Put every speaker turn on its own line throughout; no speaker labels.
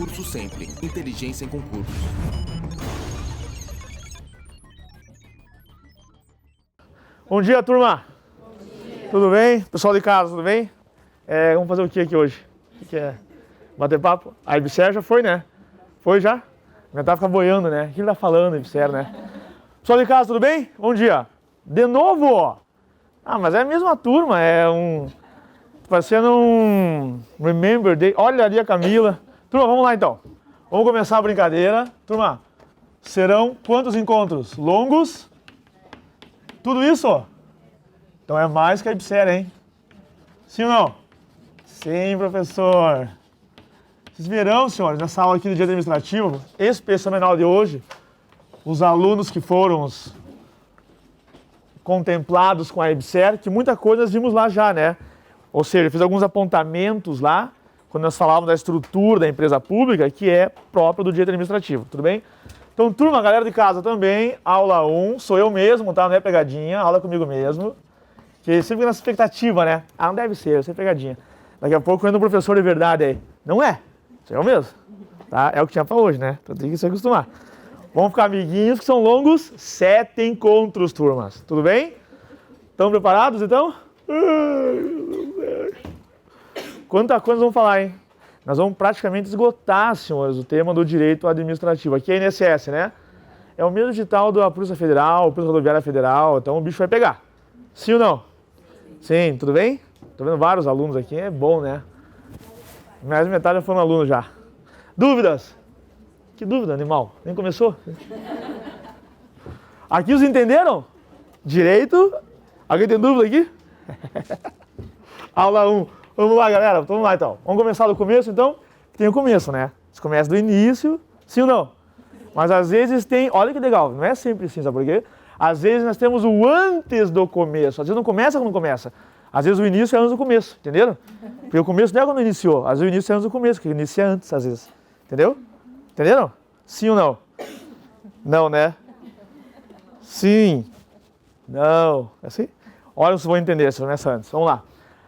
Curso Sempre. Inteligência em concursos.
Bom dia, turma. Bom dia. Tudo bem? Pessoal de casa, tudo bem? Vamos fazer o que aqui hoje? O que é? Bater papo? A IBSER já foi, né? Foi já? Já tá ficando boiando, né? O que ele tá falando, IBSER, né? Pessoal de casa, tudo bem? Bom dia. De novo? Ah, mas é a mesma turma, parecendo um Remember Day. Olha ali a Camila. Turma, vamos lá então. Vamos começar a brincadeira. Turma, serão quantos encontros? Longos? Tudo isso? Então é mais que a IBSER, hein? Sim ou não? Sim, professor. Vocês verão, senhores, nessa aula aqui do Direito Administrativo, especialmente na aula de hoje, os alunos que foram contemplados com a IBSER, que muita coisa nós vimos lá já, né? Ou seja, eu fiz alguns apontamentos lá, quando nós falávamos da estrutura da empresa pública, que é própria do direito administrativo, tudo bem? Então, turma, galera de casa também, aula 1, sou eu mesmo, tá? Não é pegadinha, aula comigo mesmo, que sempre nessa expectativa, né? Ah, não deve ser, é pegadinha. Daqui a pouco entra um professor de verdade aí. Não é, sou eu mesmo, tá? É o que tinha pra hoje, né? Então tem que se acostumar. Vamos ficar amiguinhos, que são longos 7 encontros, turmas, tudo bem? Estão preparados, então? Quanta coisa nós vamos falar, hein? Nós vamos praticamente esgotar, senhores, o tema do direito administrativo. Aqui é INSS, né? É o mesmo digital da Polícia Federal, Polícia Rodoviária Federal, então o bicho vai pegar. Sim ou não? Sim, tudo bem? Tô vendo vários alunos aqui, é bom, né? Mais de metade já foram alunos já. Dúvidas? Que dúvida, animal? Nem começou? Aqui os entenderam? Direito? Alguém tem dúvida aqui? Aula 1. Vamos lá, galera. Vamos lá, então. Vamos começar do começo, então? Tem o começo, né? Você começa do início, sim ou não? Mas às vezes tem... Olha que legal, não é sempre assim, sabe por quê? Às vezes nós temos o antes do começo. Às vezes não começa quando começa. Às vezes o início é antes do começo, entenderam? Porque o começo não é quando iniciou. Às vezes o início é antes do começo, porque o início é antes, às vezes. Entendeu? Entenderam? Sim ou não? Não, né? Sim. Não. É assim? Olha se vão entender, se começa antes. Vamos lá.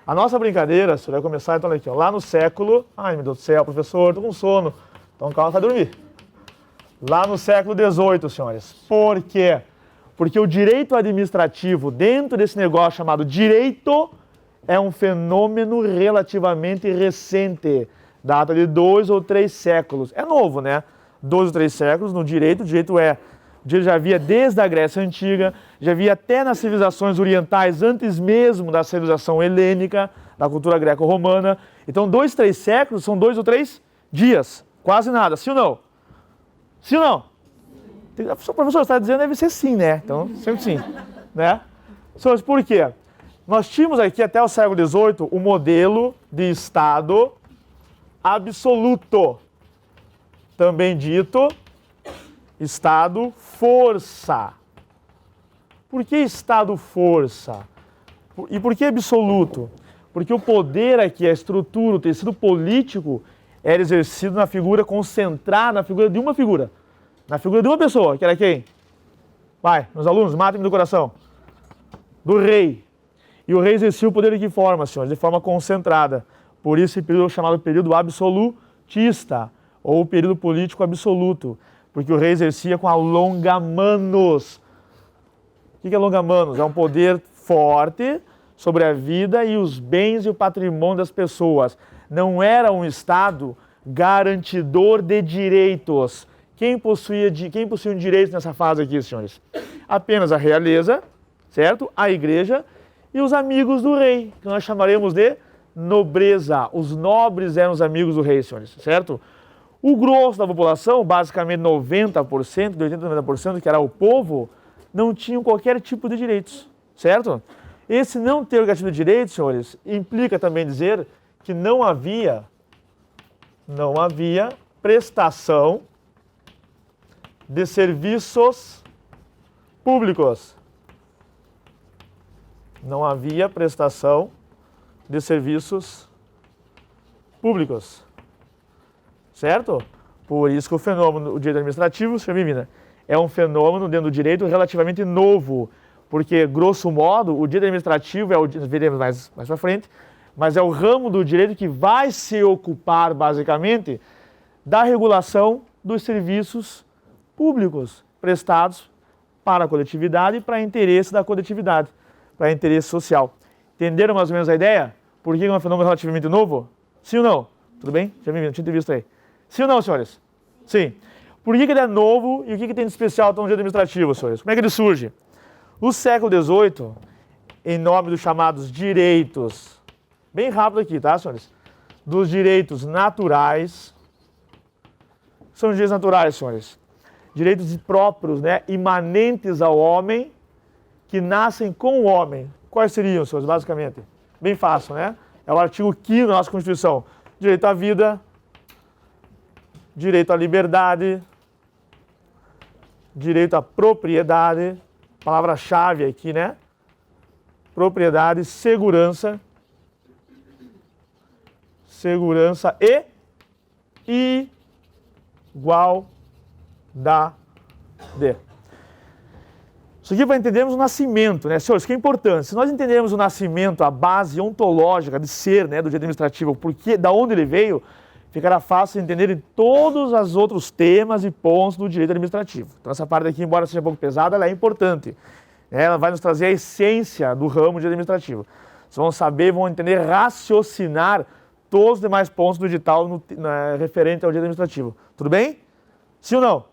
A nossa brincadeira, se vai começar, então aqui, ó, lá no século... Ai, meu Deus do céu, professor, tô com sono. Então calma, vai dormir. Lá no século XVIII, senhores. Por quê? Porque o direito administrativo, dentro desse negócio chamado direito, é um fenômeno relativamente recente. Data de 2 ou 3 séculos. É novo, né? 2 ou 3 séculos no direito. O direito já havia desde a Grécia Antiga, já havia até nas civilizações orientais, antes mesmo da civilização helênica, da cultura greco-romana. Então, 2, 3 séculos são 2 ou 3 dias. Quase nada. Sim ou não? Sim ou não? O professor está dizendo deve ser sim, né? Então, sempre sim. Né? Senhores, por quê? Nós tínhamos aqui até o século XVIII o modelo de Estado absoluto, também dito Estado força. Por que Estado força? E por que absoluto? Porque o poder aqui, a estrutura, o tecido político era exercido na figura concentrada, na figura de uma figura. Na figura de uma pessoa, que era quem? Vai, meus alunos, matem-me do coração. Do rei. E o rei exercia o poder de que forma, senhores? De forma concentrada. Por isso esse período é chamado período absolutista, ou período político absoluto, porque o rei exercia com a longa-manos. O que é longa-manos? É um poder forte sobre a vida e os bens e o patrimônio das pessoas. Não era um Estado garantidor de direitos. Quem possuía direitos nessa fase aqui, senhores? Apenas a realeza, certo? A igreja e os amigos do rei, que nós chamaremos de nobreza. Os nobres eram os amigos do rei, senhores, certo? O grosso da população, basicamente 90%, de 80% a 90%, que era o povo, não tinham qualquer tipo de direitos, certo? Esse não ter qualquer tipo de direitos, senhores, implica também dizer que não havia prestação de serviços públicos. Não havia prestação de serviços públicos. Certo? Por isso que o fenômeno, o direito administrativo, é um fenômeno dentro do direito relativamente novo. Porque, grosso modo, o direito administrativo veremos mais para frente, mas é o ramo do direito que vai se ocupar, basicamente, da regulação dos serviços públicos prestados para a coletividade e para interesse da coletividade, para interesse social. Entenderam mais ou menos a ideia? Por que é um fenômeno relativamente novo? Sim ou não? Tudo bem? Já me tinha visto aí. Sim ou não, senhores? Sim. Por que ele é novo e o que tem de especial no direito administrativo, senhores? Como é que ele surge? No século XVIII, em nome dos chamados direitos, bem rápido aqui, tá, senhores? Dos direitos naturais. São direitos naturais, senhores. Direitos próprios, né, imanentes ao homem, que nascem com o homem. Quais seriam, senhores, basicamente? Bem fácil, né? É o artigo 5º da nossa Constituição. Direito à vida, direito à liberdade, direito à propriedade, palavra-chave aqui, né? Propriedade, segurança e igualdade. Isso aqui para entendermos o nascimento, né? Senhores, que é importante. Se nós entendermos o nascimento, a base ontológica de ser, né, do direito administrativo, porque, da onde ele veio, ficará fácil entender todos os outros temas e pontos do direito administrativo. Então essa parte aqui, embora seja um pouco pesada, ela é importante. Ela vai nos trazer a essência do ramo de administrativo. Vocês vão saber, vão entender, raciocinar todos os demais pontos do edital referente ao direito administrativo. Tudo bem? Sim ou não?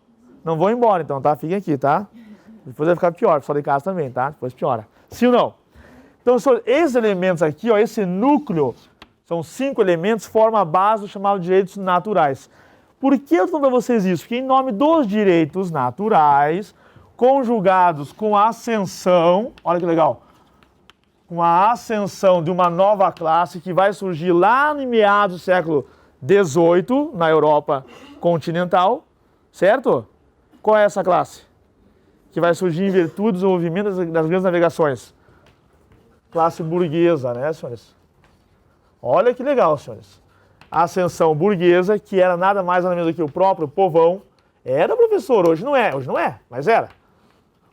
Não vão embora então, tá? Fiquem aqui, tá? Depois vai ficar pior, pessoal de casa também, tá? Depois piora. Sim ou não? Então, esses elementos aqui, ó, esse núcleo, são 5 elementos, formam a base do chamado direitos naturais. Por que eu estou falando para vocês isso? Porque em nome dos direitos naturais, conjugados com a ascensão, olha que legal, com a ascensão de uma nova classe que vai surgir lá no meados do século XVIII, na Europa continental, certo? Qual é essa classe? Que vai surgir em virtude do desenvolvimento das grandes navegações. Classe burguesa, né, senhores? Olha que legal, senhores. A ascensão burguesa, que era nada mais nada menos do que o próprio povão. Era, professor, hoje não é, mas era.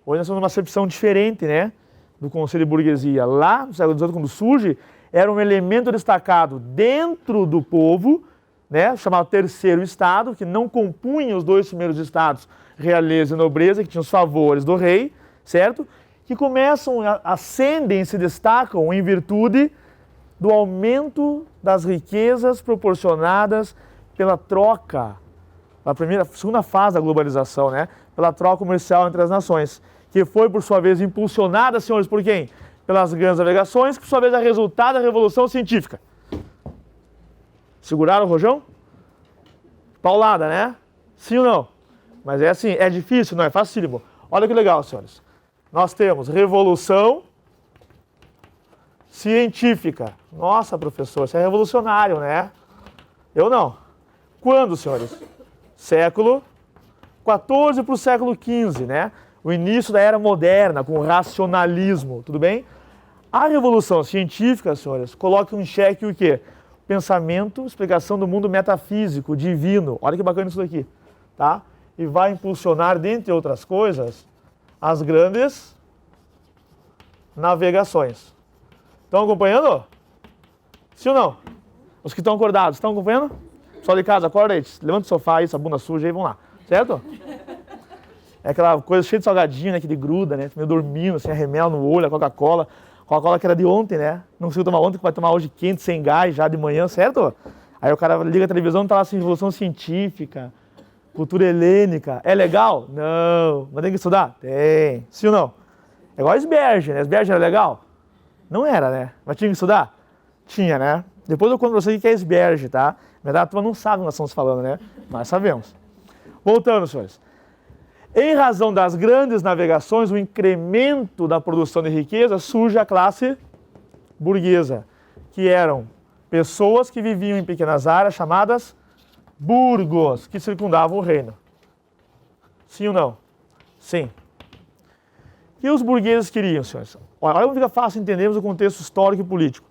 Hoje nós temos uma acepção diferente, né, do conceito de burguesia. Lá, no século XVIII, quando surge, era um elemento destacado dentro do povo, né, chamado terceiro estado, que não compunha os 2 primeiros estados, realeza e nobreza, que tinham os favores do rei, certo? Que começam, ascendem e se destacam em virtude do aumento das riquezas proporcionadas pela troca, segunda fase da globalização, né? Pela troca comercial entre as nações, que foi, por sua vez, impulsionada, senhores, por quem? Pelas grandes navegações, que, por sua vez, é resultado da Revolução Científica. Seguraram o rojão? Paulada, né? Sim ou não? Mas é assim, é difícil? Não, é facílimo. Olha que legal, senhores. Nós temos Revolução Científica. Nossa, professor, você é revolucionário, né? Eu não. Quando, senhores? Século XIV para o século XV, né? O início da era moderna, com o racionalismo, tudo bem? A Revolução Científica, senhores, coloca em xeque o quê? Pensamento, explicação do mundo metafísico, divino. Olha que bacana isso daqui, tá? E vai impulsionar, dentre outras coisas, as grandes navegações. Estão acompanhando? Sim ou não? Os que estão acordados, estão acompanhando? Pessoal de casa, acorda aí, levanta o sofá aí, essa bunda suja aí, vamos lá, certo? É aquela coisa cheia de salgadinho, né, que de gruda, né, meio dormindo, assim, remela no olho, a Coca-Cola. Coca-Cola que era de ontem, né? Não conseguiu tomar ontem, que vai tomar hoje quente, sem gás, já de manhã, certo? Aí o cara liga a televisão e tá lá assim, Revolução Científica, cultura helênica. É legal? Não. Mas tem que estudar? Tem. Sim ou não? É igual a Esberge, né? Esberge era legal? Não era, né? Mas tinha que estudar? Tinha, né? Depois eu conto pra você o que é Esberge, tá? Na verdade, a turma não sabe o que nós estamos falando, né? Mas sabemos. Voltando, senhores. Em razão das grandes navegações, o incremento da produção de riqueza, surge a classe burguesa, que eram pessoas que viviam em pequenas áreas chamadas burgos, que circundavam o reino. Sim ou não? Sim. O que os burgueses queriam, senhores? Olha como fica fácil entendermos o contexto histórico e político.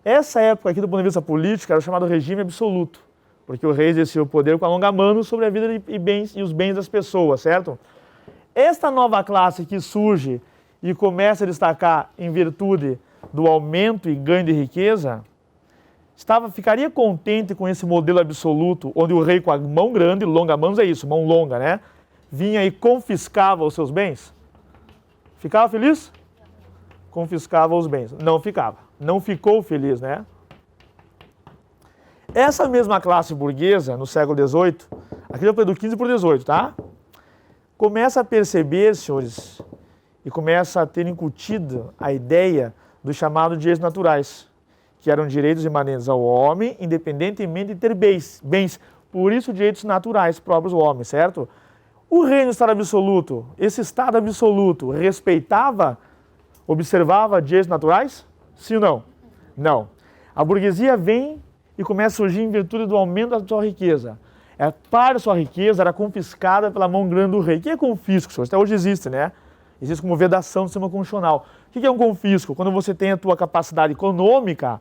Essa época aqui, do ponto de vista político, era o chamado regime absoluto, porque o rei exercia o poder com a longa mano sobre a vida e os bens das pessoas, certo? Esta nova classe que surge e começa a destacar em virtude do aumento e ganho de riqueza, ficaria contente com esse modelo absoluto, onde o rei com a mão grande, longa mãos é isso, mão longa, né? Vinha e confiscava os seus bens? Ficava feliz? Confiscava os bens. Não ficava. Não ficou feliz, né? Essa mesma classe burguesa, no século XVIII, aqui eu falei do 15 por 18, tá? Começa a perceber, senhores, e começa a ter incutido a ideia do chamado direitos naturais, que eram direitos imanentes ao homem, independentemente de ter bens. Por isso, direitos naturais próprios ao homem, certo? O reino do Estado absoluto, esse Estado absoluto, respeitava, observava direitos naturais? Sim ou não? Não. A burguesia vem e começa a surgir em virtude do aumento da sua riqueza. Parte da sua riqueza era confiscada pela mão grande do rei. O que é confisco, senhores? Até hoje existe, né? Existe como vedação do sistema constitucional. O que é um confisco? Quando você tem a tua capacidade econômica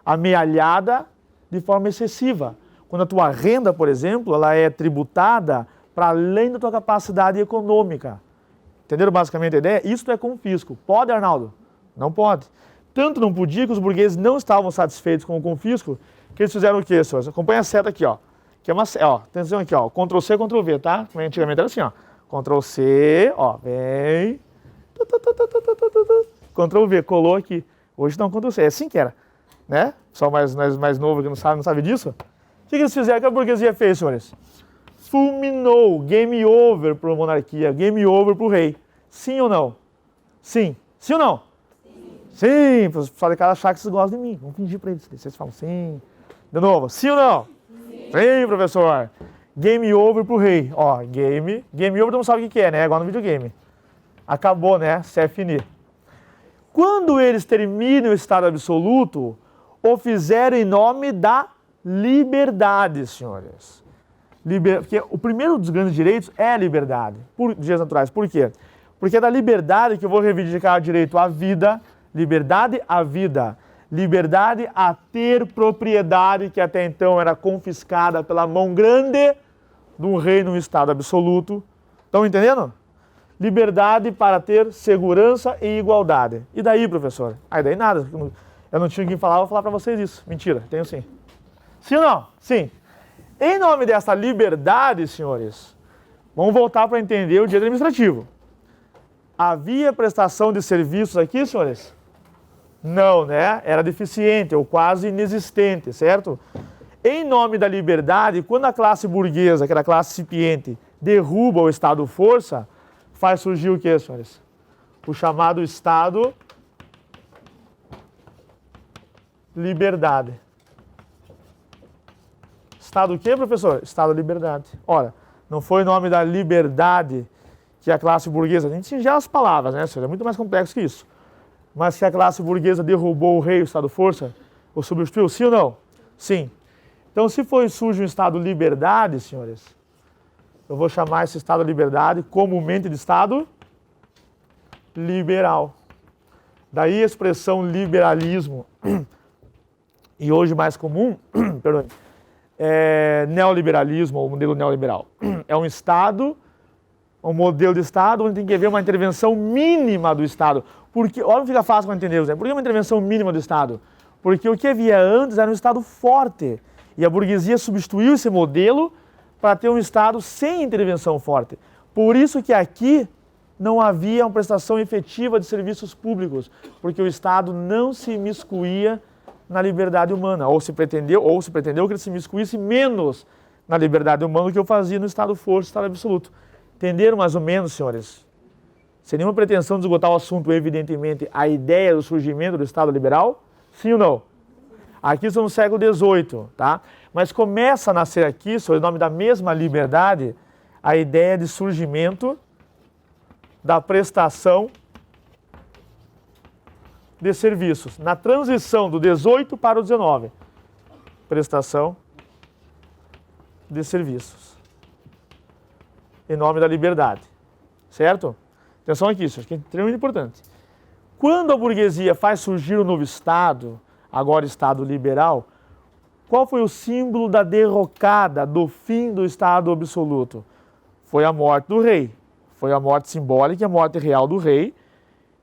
amealhada de forma excessiva. Quando a tua renda, por exemplo, ela é tributada para além da tua capacidade econômica. Entenderam basicamente a ideia? Isso é confisco. Pode, Arnaldo? Não pode. Tanto não podia que os burgueses não estavam satisfeitos com o confisco, que eles fizeram o quê, senhores? Acompanha a seta aqui, ó. Que é uma, ó, atenção aqui, ó. Ctrl C, Ctrl V, tá? Como antigamente era assim, ó. Ctrl C, ó, vem. Ctrl V, colou aqui. Hoje não, Ctrl C. É assim que era, né? Só mais novo que não sabe disso. O que eles fizeram? O que a burguesia fez, senhores? Fulminou, game over para a monarquia, game over para o rei. Sim ou não? Sim. Sim ou não? Sim. Para os pessoal de casa achar que vocês gostam de mim. Vamos fingir para eles. Vocês falam sim. De novo, sim ou não? Sim, professor. Game over para o rei. Ó, game over todo mundo sabe o que é, né? Igual no videogame. Acabou, né? C'est fini. Quando eles terminam o estado absoluto, o fizeram em nome da liberdade, senhores. Porque o primeiro dos grandes direitos é a liberdade, direitos naturais. Por quê? Porque é da liberdade que eu vou reivindicar o direito à vida, liberdade à vida, liberdade a ter propriedade que até então era confiscada pela mão grande de um rei num estado absoluto. Estão entendendo? Liberdade para ter segurança e igualdade. E daí, professor? Aí daí nada. Eu não tinha quem falar, vou falar para vocês isso. Mentira, tenho sim. Sim ou não? Sim. Em nome dessa liberdade, senhores, vamos voltar para entender o direito administrativo. Havia prestação de serviços aqui, senhores? Não, né? Era deficiente ou quase inexistente, certo? Em nome da liberdade, quando a classe burguesa, que era a classe incipiente, derruba o Estado-força, faz surgir o que, senhores? O chamado Estado liberdade. Estado o quê, professor? Estado liberdade. Ora, não foi em nome da liberdade que a classe burguesa, a gente singela as palavras, né, senhor? É muito mais complexo que isso. Mas que a classe burguesa derrubou o rei, o Estado-força, ou substituiu, sim ou não? Sim. Então, se surge um Estado liberdade, senhores, eu vou chamar esse Estado liberdade comumente de Estado liberal. Daí a expressão liberalismo, e hoje mais comum, perdão, neoliberalismo, ou modelo neoliberal. É um Estado, um modelo de Estado onde tem que haver uma intervenção mínima do Estado. Porque, olha, não fica fácil para entender, por que uma intervenção mínima do Estado? Porque o que havia antes era um Estado forte. E a burguesia substituiu esse modelo para ter um Estado sem intervenção forte. Por isso que aqui não havia uma prestação efetiva de serviços públicos, porque o Estado não se imiscuía na liberdade humana, ou se pretendeu que ele se imiscuísse menos na liberdade humana do que eu fazia no Estado-força, Estado absoluto. Entenderam mais ou menos, senhores? Sem nenhuma pretensão de esgotar o assunto, evidentemente, a ideia do surgimento do Estado liberal? Sim ou não? Aqui estamos no século XVIII, tá? Mas começa a nascer aqui, sob o nome da mesma liberdade, a ideia de surgimento da prestação de serviços, na transição do 18 para o 19. Prestação de serviços. Em nome da liberdade. Certo? Atenção aqui, isso aqui é extremamente importante. Quando a burguesia faz surgir um novo Estado, agora Estado liberal, qual foi o símbolo da derrocada, do fim do Estado absoluto? Foi a morte do rei. Foi a morte simbólica e a morte real do rei,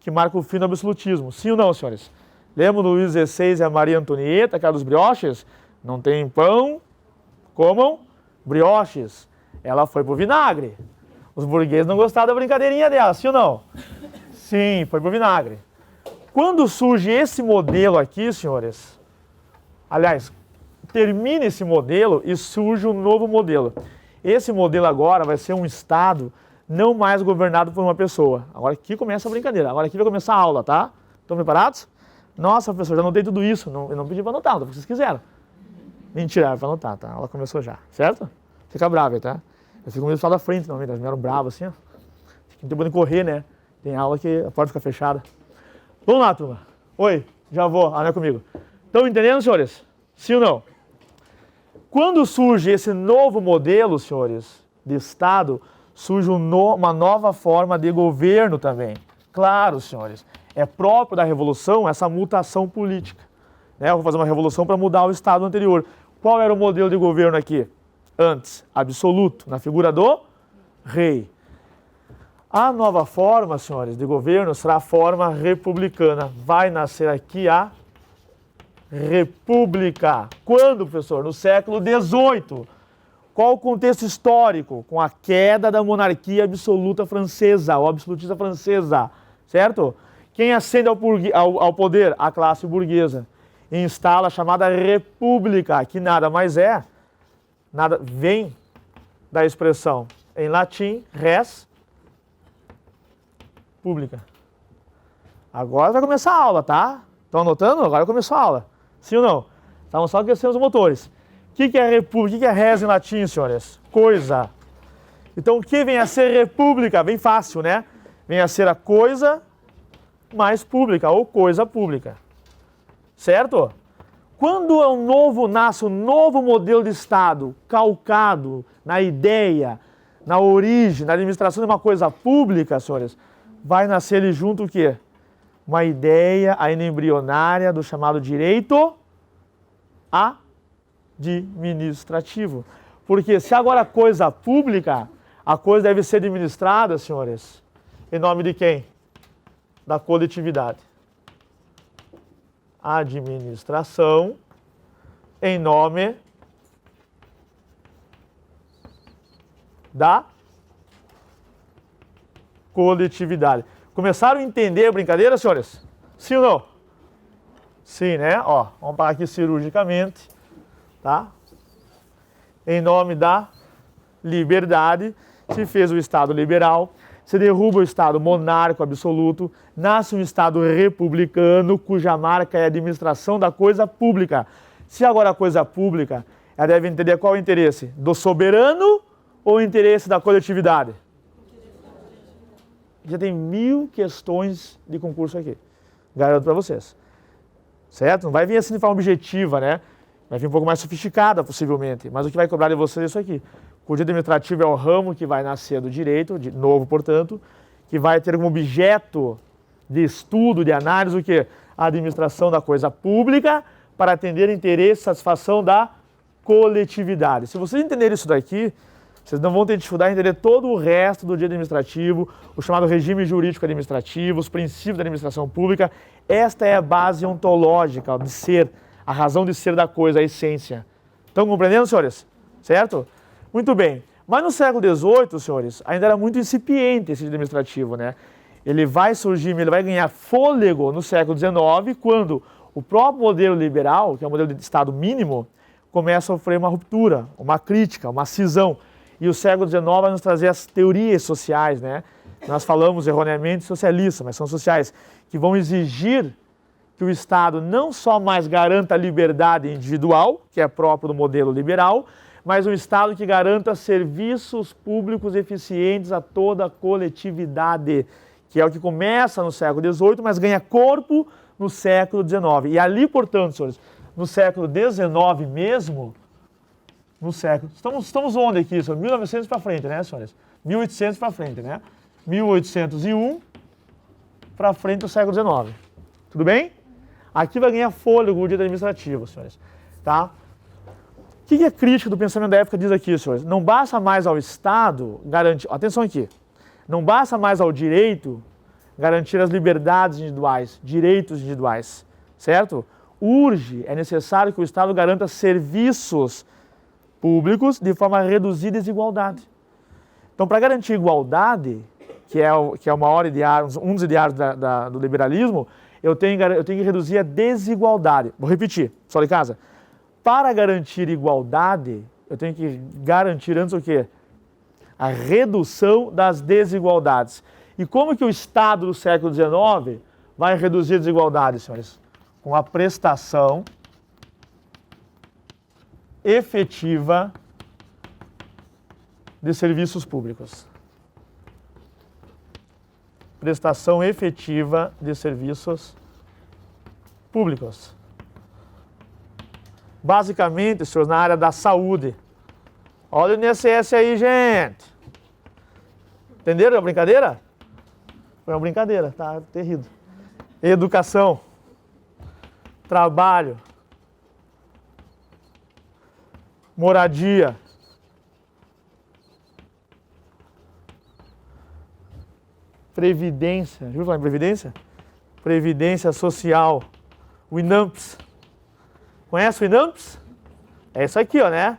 que marca o fim do absolutismo. Sim ou não, senhores? Lembra do Luís XVI e a Maria Antonieta, aquela dos brioches? Não tem pão, comam brioches. Ela foi pro vinagre. Os burgueses não gostaram da brincadeirinha dela, sim ou não? Sim, foi pro vinagre. Quando surge esse modelo aqui, senhores, aliás, termina esse modelo e surge um novo modelo. Esse modelo agora vai ser um Estado não mais governado por uma pessoa. Agora aqui começa a brincadeira, agora aqui vai começar a aula, tá? Estão preparados? Nossa, professor, já anotei tudo isso, eu não pedi para anotar, não, vocês quiseram. Mentira, era para anotar, tá? A aula começou já, certo? Fica bravo aí, tá? Eu fico meio da frente, não, eles vieram bravos assim, ó. Não tem podendo correr, né? Tem aula que a porta fica fechada. Vamos lá, turma. Oi, já vou, não é comigo. Estão entendendo, senhores? Sim ou não? Quando surge esse novo modelo, senhores, de Estado, surge uma nova forma de governo também. Claro, senhores, é próprio da Revolução essa mutação política. Né? Eu vou fazer uma revolução para mudar o Estado anterior. Qual era o modelo de governo aqui? Antes, absoluto, na figura do rei. A nova forma, senhores, de governo será a forma republicana. Vai nascer aqui a República. Quando, professor? No século XVIII. Qual o contexto histórico? Com a queda da monarquia absoluta francesa, ou absolutista francesa, certo? Quem ascende ao poder? A classe burguesa. E instala a chamada República, que nada mais é, vem da expressão em latim, res pública. Agora vai começar a aula, tá? Estão anotando? Agora começou a aula. Sim ou não? Estavam só aquecendo os motores. O que é república? O que é res em latim, senhores? Coisa. Então, o que vem a ser república? Bem fácil, né? Vem a ser a coisa mais pública, ou coisa pública. Certo? Quando nasce um novo modelo de Estado, calcado na ideia, na origem, na administração de uma coisa pública, senhores, vai nascer ali junto o quê? Uma ideia ainda embrionária do chamado direito administrativo. Porque se agora a coisa pública, a coisa deve ser administrada, senhores, em nome de quem? Da coletividade. Administração em nome da coletividade. Começaram a entender a brincadeira, senhores? Sim ou não? Sim, né? Ó, vamos parar aqui cirurgicamente, tá? Em nome da liberdade, se fez o Estado liberal, se derruba o Estado monárquico absoluto, nasce um Estado republicano, cuja marca é a administração da coisa pública. Se agora a coisa pública, ela deve entender qual é o interesse? Do soberano ou o interesse da coletividade? Já tem 1000 questões de concurso aqui. Garanto para vocês. Certo? Não vai vir assim de forma objetiva, né? Vai vir um pouco mais sofisticada, possivelmente. Mas o que vai cobrar de vocês é isso aqui. O direito administrativo é o ramo que vai nascer do direito, de novo, portanto, que vai ter como objeto de estudo, de análise, o quê? A administração da coisa pública para atender interesse e satisfação da coletividade. Se vocês entenderem isso daqui, vocês não vão ter dificuldade em entender todo o resto do direito administrativo, o chamado regime jurídico administrativo, os princípios da administração pública. Esta é a base ontológica de ser, a razão de ser da coisa, a essência. Estão compreendendo, senhores? Certo? Muito bem. Mas no século XVIII, senhores, ainda era muito incipiente esse direito administrativo, né? Ele vai surgir, ele vai ganhar fôlego no século XIX, quando o próprio modelo liberal, que é o modelo de Estado mínimo, começa a sofrer uma ruptura, uma crítica, uma cisão. E o século XIX vai nos trazer as teorias sociais, né? Nós falamos erroneamente socialistas, mas são sociais, que vão exigir que o Estado não só mais garanta a liberdade individual, que é próprio do modelo liberal, mas um Estado que garanta serviços públicos eficientes a toda a coletividade, que é o que começa no século XVIII, mas ganha corpo no século XIX. E ali, portanto, senhores, no século XIX mesmo, no século... Estamos onde aqui, senhores? 1900 para frente, né, senhores? 1800 para frente, né? 1801 para frente do século XIX. Tudo bem? Aqui vai ganhar fôlego o direito administrativo, senhores. Tá? O que a crítica do pensamento da época diz aqui, senhores? Não basta mais ao Estado garantir... Atenção aqui. Não basta mais ao direito garantir as liberdades individuais, direitos individuais. certo? Urge, é necessário que o Estado garanta serviços públicos de forma a reduzir desigualdade. Então, para garantir igualdade, que é o maior ideário, um dos ideários do liberalismo, eu tenho que reduzir a desigualdade. Vou repetir, só de casa. Para garantir igualdade, eu tenho que garantir antes o quê? A redução das desigualdades. E como que o Estado do século XIX vai reduzir a desigualdade, senhores? Com a prestação efetiva de serviços públicos. Prestação efetiva de serviços públicos. Basicamente, senhores, na área da saúde. Olha o INSS aí, gente. Entenderam a brincadeira? Foi uma brincadeira, tá terrível. Educação. Trabalho. Moradia. Previdência. Já ouviu falar em previdência? Previdência Social. O INAMPS. Conhece o INAMPS? É isso aqui, ó, né?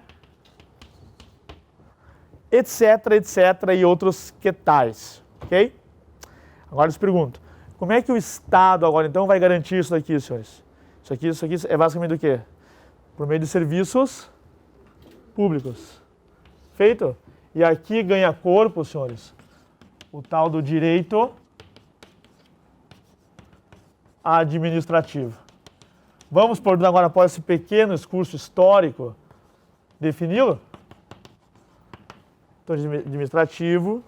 Etc, etc e outros que tais. Ok? Agora eu te pergunto. Como é que o Estado agora então vai garantir isso daqui, senhores? Isso aqui é basicamente do quê? Por meio de serviços públicos. Feito? E aqui ganha corpo, senhores, o tal do direito administrativo. Vamos, por agora, após esse pequeno excurso histórico, defini-lo? Então, administrativo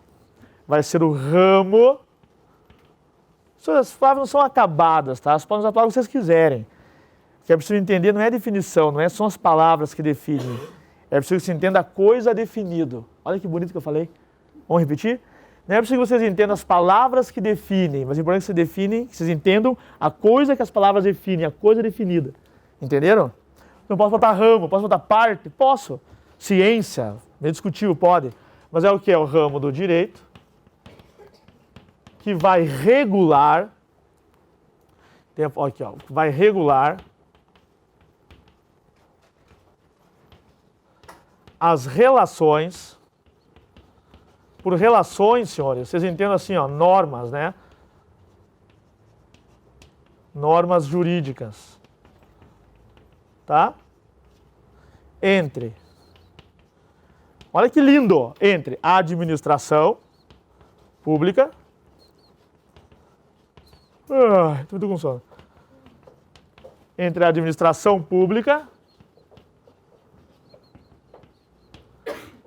vai ser o ramo. As palavras não são acabadas, tá? As podem usar a palavra que vocês quiserem. O que é preciso entender não é a definição, não são as palavras que definem. É preciso que se entenda a coisa definida. Olha que bonito que eu falei. Vamos repetir? Não é preciso que vocês entendam as palavras que definem, mas é importante que vocês entendam a coisa que as palavras definem, a coisa definida. Entenderam? Não posso botar ramo, posso botar parte? Posso. Ciência, meio discutível, pode. Mas é o que? É o ramo do direito que vai regular, aqui, ó, vai regular as relações. Por relações, senhores, vocês entendem assim, ó, normas, né? Normas jurídicas. Tá? Olha que lindo! Entre a administração pública. Tô muito com sono. Entre a administração pública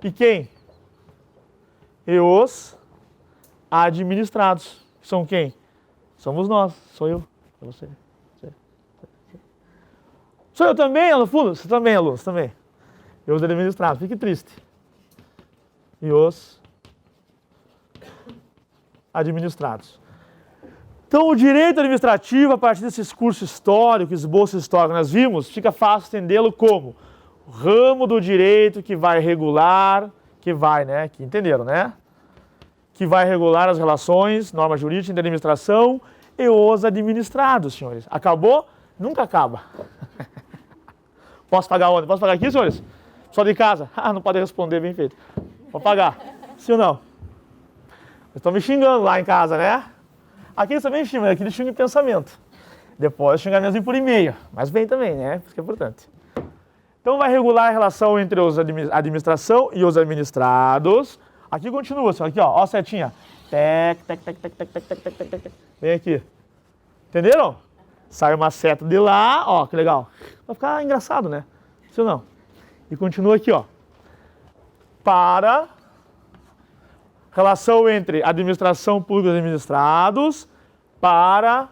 e quem? E os administrados. São quem? Somos nós. Sou eu. É você. Sou eu também, no fundo? Você também, aluno. Você também. E os administrados. Fique triste. E os administrados. Então, o direito administrativo, a partir desse curso histórico, esboço histórico que nós vimos, fica fácil entendê-lo como o ramo do direito que vai regular, que entenderam, né? Que vai regular as relações, norma jurídica, entre a administração e os administrados, senhores. Acabou? Nunca acaba. Posso pagar onde? Posso pagar aqui, senhores? Só de casa? Não pode responder, bem feito. Vou pagar. Sim ou não? Vocês estão me xingando lá em casa, né? Aqui eles também xingam, aqui eles xingam em pensamento. Depois xingamento por e-mail. Mas bem também, né? Isso que é importante. Então vai regular a relação entre a administração e os administrados. Aqui continua, senhor. Aqui, ó a setinha. Tec, tec, tec, tec, tec, tec, tec, tec, tec, tec. Vem aqui. Entenderam? Sai uma seta de lá, ó, que legal. Vai ficar engraçado, né? Sim ou não? E continua aqui, ó. Para relação entre administração pública e administrados, para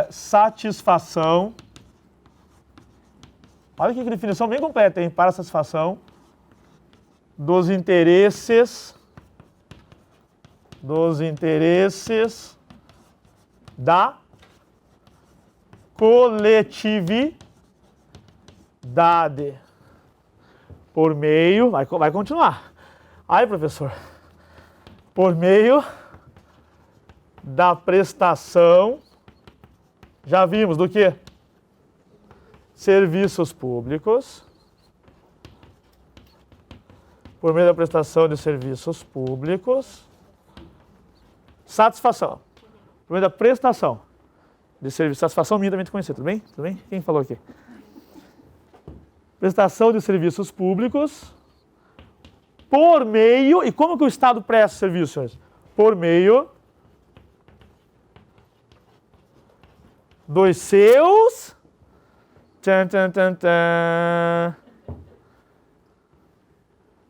satisfação. Olha que definição bem completa, hein? Para satisfação dos interesses da coletividade por meio, vai continuar. Aí, professor, por meio da prestação Já vimos do quê? Serviços públicos. Por meio da prestação de serviços públicos. Satisfação. Por meio da prestação de serviços. Satisfação minha também te conhecer, tudo bem? Tudo bem? Quem falou aqui? Prestação de serviços públicos. Por meio... E como que o Estado presta serviços, senhores? Por meio dos seus...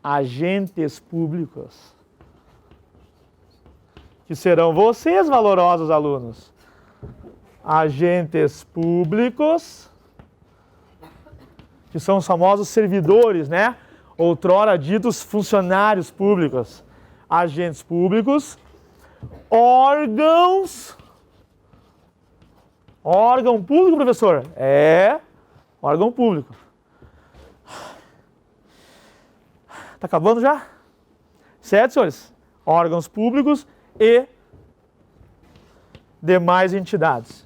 agentes públicos. Que serão vocês, valorosos alunos. Agentes públicos, que são os famosos servidores, né? Outrora ditos funcionários públicos. Agentes públicos, órgãos. Órgão público, professor? É, órgão público. Tá acabando já? Certo, senhores? Órgãos públicos e demais entidades.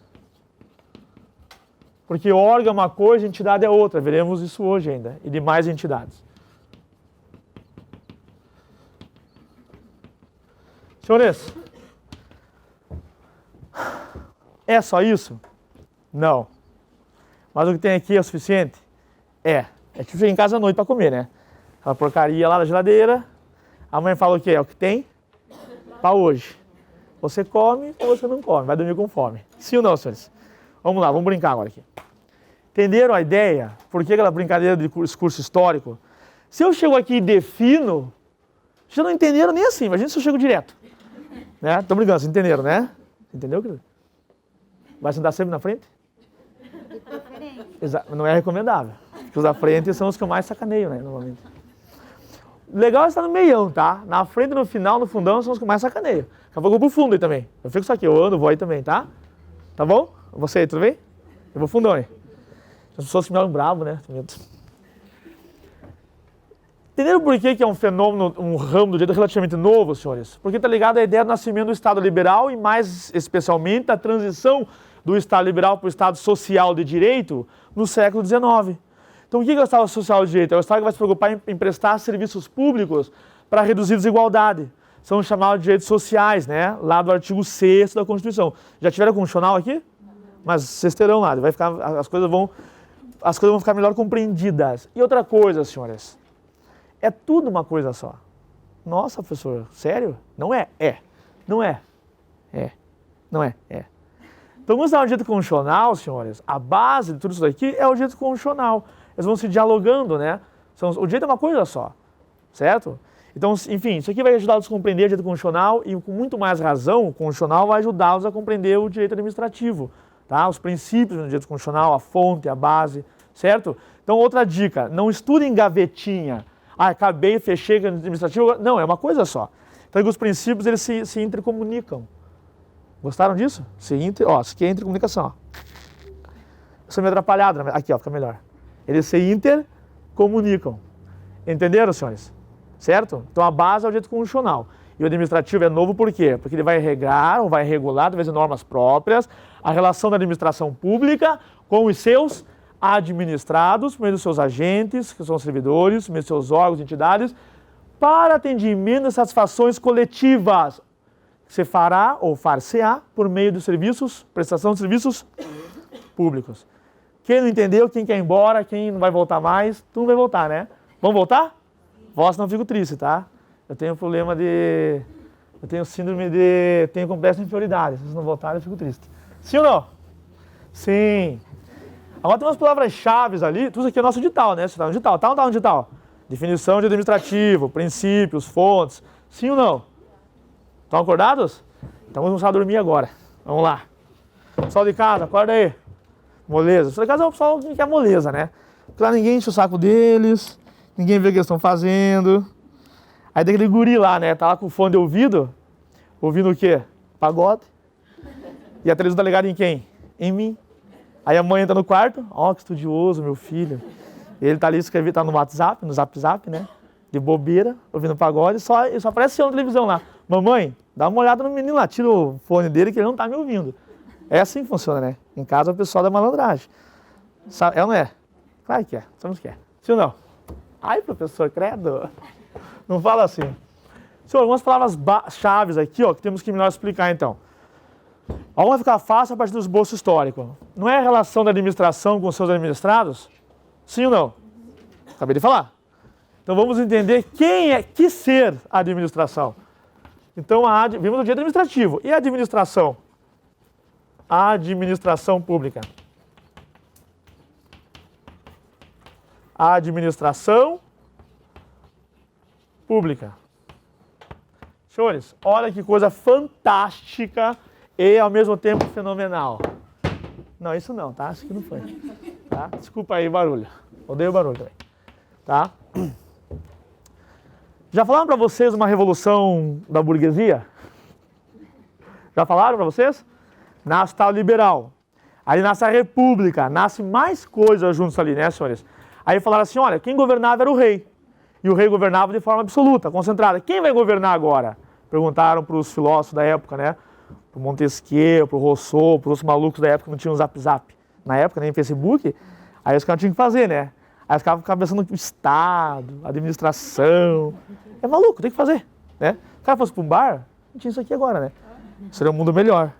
Porque órgão é uma coisa, entidade é outra. Veremos isso hoje ainda. E demais entidades. Senhores, é só isso? Não. Mas o que tem aqui é o suficiente? É. É que chega em casa à noite para comer, né? Aquela porcaria lá da geladeira. A mãe fala o quê? É o que tem para hoje. Você come ou você não come. Vai dormir com fome. Sim ou não, senhores? Vamos lá, vamos brincar agora aqui. Entenderam a ideia? Por que aquela brincadeira de discurso histórico? Se eu chego aqui e defino, vocês não entenderam nem assim. Imagina se eu chego direto. Né? Tô brincando, vocês entenderam, né? Entendeu, querido? Vai sentar sempre na frente? Não é recomendável. Porque os da frente são os que eu mais sacaneio, né? Normalmente. Legal é estar no meião, tá? Na frente, no final, no fundão, são os que eu mais sacaneio. Daqui a pouco eu vou pro fundo aí também. Eu fico só aqui, eu ando, vou aí também, tá? Tá bom? Você aí, tudo bem? Eu vou fundão aí. As pessoas que me olham bravo, né? Entenderam por que é um fenômeno, um ramo do direito relativamente novo, senhores? Porque está ligado à ideia do nascimento do Estado liberal e, mais especialmente, a transição do Estado liberal para o Estado social de direito no século XIX. Então, o que é o Estado social de direito? É o Estado que vai se preocupar em prestar serviços públicos para reduzir desigualdade. São chamados de direitos sociais, né? Lá do artigo 6º da Constituição. Já tiveram constitucional aqui? Mas vocês terão lá, vai ficar, as coisas vão ficar melhor compreendidas. E outra coisa, senhores, é tudo uma coisa só. Nossa, professor, sério? Não é? É. Não é? É. Não é? É. Então, quando você está no direito constitucional, senhores, a base de tudo isso daqui é o direito constitucional. Eles vão se dialogando, né? O direito é uma coisa só, certo? Então, enfim, isso aqui vai ajudá-los a compreender o direito constitucional e, com muito mais razão, o constitucional vai ajudá-los a compreender o direito administrativo, tá? Os princípios do direito constitucional, a fonte, a base, certo? Então, outra dica, não estude em gavetinha. Ah, acabei, fechei o administrativo. Não, é uma coisa só. Então, os princípios, eles se intercomunicam. Gostaram disso? Ó, isso aqui é intercomunicação, ó. Eu sou meio atrapalhado, né? Aqui, ó, fica melhor. Eles se intercomunicam. Entenderam, senhores? Certo? Então, a base é o direito constitucional. E o administrativo é novo por quê? Porque ele vai regrar, ou vai regular, através de normas próprias, a relação da administração pública com os seus administrados, por meio dos seus agentes, que são os servidores, por meio dos seus órgãos e entidades, para atendimento de satisfações coletivas. Se fará ou far-se-á por meio dos serviços, prestação de serviços públicos. Quem não entendeu, quem quer ir embora, quem não vai voltar mais, tu não vai voltar, né? Vamos voltar? Vós não fico triste, tá? Eu tenho problema de... Eu tenho síndrome de... Tenho complexo de inferioridade. Se vocês não voltarem, eu fico triste. Sim ou não? Sim. Agora tem umas palavras-chave ali. Tudo isso aqui é nosso edital, né? Você está no edital. Tá ou não tá no edital? Definição de administrativo, princípios, fontes. Sim ou não? Estão acordados? Então vamos começar a dormir agora. Vamos lá. Pessoal de casa, acorda aí. Moleza. Pessoal de casa é o pessoal que quer moleza, né? Porque lá ninguém enche o saco deles, ninguém vê o que eles estão fazendo. Aí tem aquele guri lá, né? Tá lá com fone de ouvido, ouvindo o quê? Pagode. E a televisão tá ligada em quem? Em mim. Aí a mãe entra no quarto, ó, que estudioso, meu filho. E ele tá ali escrevendo, tá no WhatsApp, no Zap, né? De bobeira, ouvindo pagode, só aparece eu na televisão lá. Mamãe, dá uma olhada no menino lá, tira o fone dele que ele não tá me ouvindo. É assim que funciona, né? Em casa é o pessoal da malandragem. É ou não é? Claro que é, sabemos que é. Sim ou não? Ai, professor, credo. Não fala assim. Senhor, algumas palavras-chave aqui, ó, que temos que melhor explicar então. Alguma vai ficar fácil a partir do esboço histórico. Não é a relação da administração com seus administrados? Sim ou não? Acabei de falar. Então vamos entender que ser a administração. Então, vimos o dia administrativo. E a administração? A administração pública. A administração pública. Senhores, olha que coisa fantástica e ao mesmo tempo fenomenal. Não, isso não, tá? Acho que não foi. Tá? Desculpa aí o barulho. Odeio o barulho também. Tá? Já falaram para vocês uma revolução da burguesia? Já falaram para vocês? Nasce tal liberal. Aí nasce a república, nasce mais coisas juntos ali, né, senhores? Aí falaram assim, olha, quem governava era o rei. E o rei governava de forma absoluta, concentrada. Quem vai governar agora? Perguntaram para os filósofos da época, né? Para o Montesquieu, para o Rousseau, para os malucos da época que não tinham zap. Na época, nem Facebook. Aí os caras tinham que fazer, né? Aí os caras ficavam pensando no Estado, administração. É maluco, tem que fazer, né? Se o cara fosse para um bar, não tinha isso aqui agora, né? Seria um mundo melhor.